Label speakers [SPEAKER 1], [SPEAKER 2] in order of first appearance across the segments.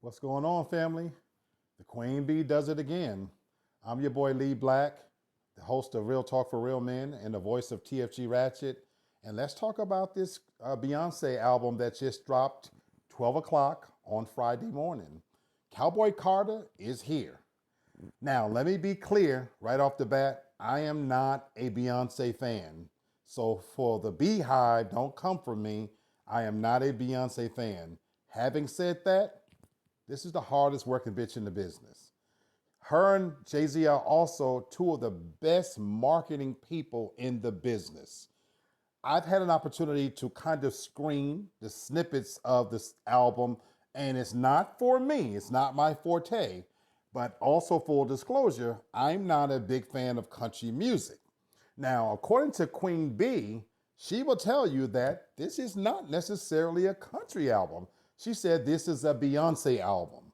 [SPEAKER 1] What's going on, family? The Queen Bee does it again. I'm your boy Lee Black, the host of Real Talk for Real Men and the voice of TFG Ratchet. And let's talk about this Beyonce album that just dropped 12 o'clock on Friday morning. Cowboy Carter is here. Now, let me be clear right off the bat, I am not a Beyonce fan. So for the Beehive, don't come for me. I am not a Beyonce fan. Having said that, this is the hardest working bitch in the business. Her and Jay-Z are also two of the best marketing people in the business. I've had an opportunity to kind of screen the snippets of this album, and it's not for me, it's not my forte. But also, full disclosure, I'm not a big fan of country music. Now, according to Queen Bee, she will tell you that this is not necessarily a country album. She said this is a Beyonce album.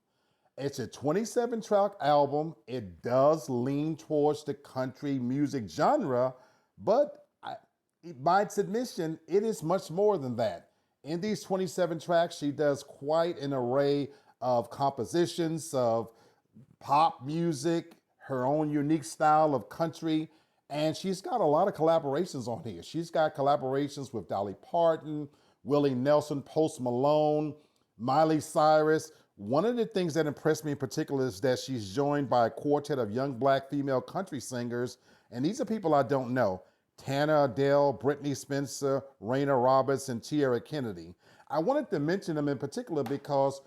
[SPEAKER 1] It's a 27 track album. It does lean towards the country music genre, but by its admission, it is much more than that. In these 27 tracks, she does quite an array of compositions of pop music, her own unique style of country, and she's got a lot of collaborations on here. She's got collaborations with Dolly Parton, Willie Nelson, Post Malone, Miley Cyrus. One of the things that impressed me in particular is that she's joined by a quartet of young black female country singers, and these are people I don't know. Tana Adele, Brittany Spencer, Raina Roberts, and Tierra Kennedy. I wanted to mention them in particular because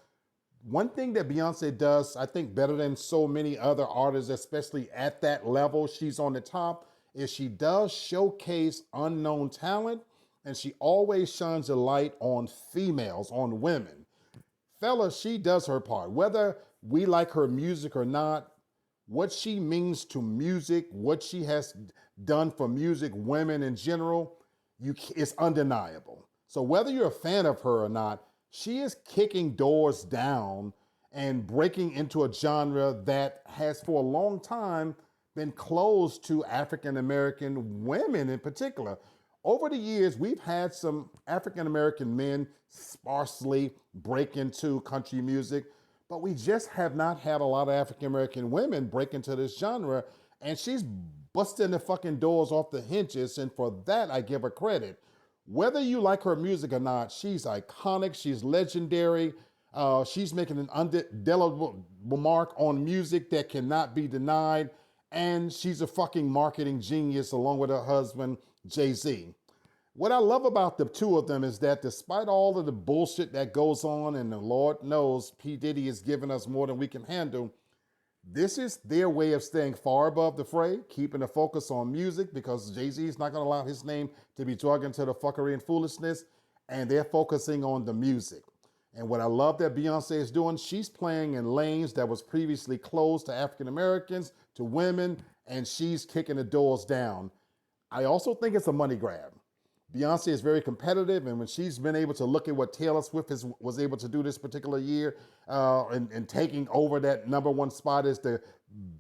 [SPEAKER 1] one thing that Beyonce does, I think better than so many other artists, especially at that level, she's on the top, is she does showcase unknown talent, and she always shines a light on females, on women. Fella, she does her part. Whether we like her music or not, what she means to music, what she has done for music, women in general, it's undeniable. So whether you're a fan of her or not, she is kicking doors down and breaking into a genre that has for a long time been closed to African American women in particular. Over the years, we've had some African American men sparsely break into country music, but we just have not had a lot of African American women break into this genre, and she's busting the fucking doors off the hinges, and for that, I give her credit. Whether you like her music or not, she's iconic, she's legendary, she's making an indelible mark on music that cannot be denied, and she's a fucking marketing genius along with her husband, Jay-Z. What I love about the two of them is that despite all of the bullshit that goes on, and the Lord knows P. Diddy is giving us more than we can handle, this is their way of staying far above the fray, keeping the focus on music because Jay-Z is not going to allow his name to be dragged into the fuckery and foolishness, and they're focusing on the music. And what I love that Beyonce is doing, she's playing in lanes that was previously closed to African Americans, to women, and she's kicking the doors down. I also think it's a money grab. Beyonce is very competitive, and when she's been able to look at what Taylor Swift was able to do this particular year and taking over that number one spot as the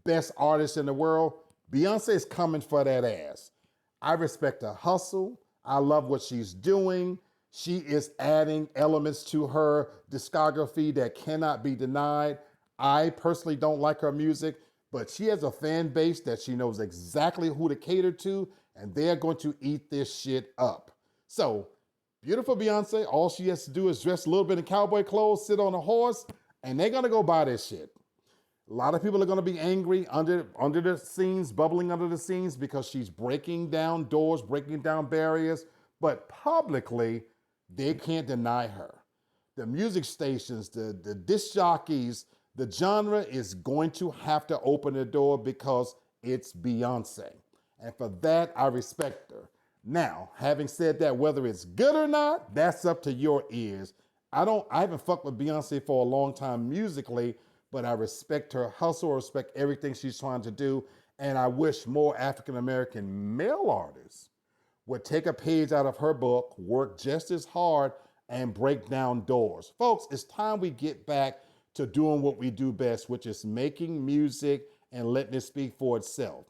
[SPEAKER 1] best artist in the world, Beyonce is coming for that ass. I respect her hustle. I love what she's doing. She is adding elements to her discography that cannot be denied. I personally don't like her music, but she has a fan base that she knows exactly who to cater to, and they're going to eat this shit up. So, beautiful Beyonce, all she has to do is dress a little bit in cowboy clothes, sit on a horse, and they're gonna go buy this shit. A lot of people are gonna be angry under the scenes, bubbling under the scenes, because she's breaking down doors, breaking down barriers, but publicly, they can't deny her. The music stations, the disc jockeys, the genre is going to have to open the door because it's Beyonce. And for that, I respect her. Now, having said that, whether it's good or not, that's up to your ears. I haven't fucked with Beyonce for a long time musically, but I respect her hustle, I respect everything she's trying to do. And I wish more African American male artists would take a page out of her book, work just as hard, and break down doors. Folks, it's time we get back to doing what we do best, which is making music and letting it speak for itself.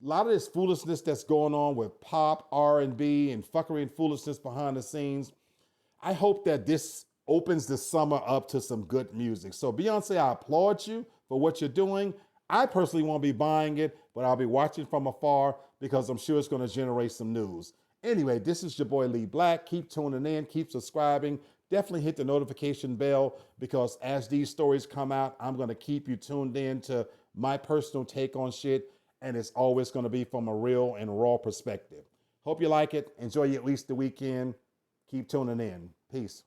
[SPEAKER 1] A lot of this foolishness that's going on with pop, R&B, and fuckery and foolishness behind the scenes, I hope that this opens the summer up to some good music. So Beyonce, I applaud you for what you're doing. I personally won't be buying it, but I'll be watching from afar because I'm sure it's going to generate some news. Anyway, this is your boy Lee Black. Keep tuning in, keep subscribing. Definitely hit the notification bell because as these stories come out, I'm going to keep you tuned in to my personal take on shit. And it's always going to be from a real and raw perspective. Hope you like it. Enjoy your Easter weekend. Keep tuning in. Peace.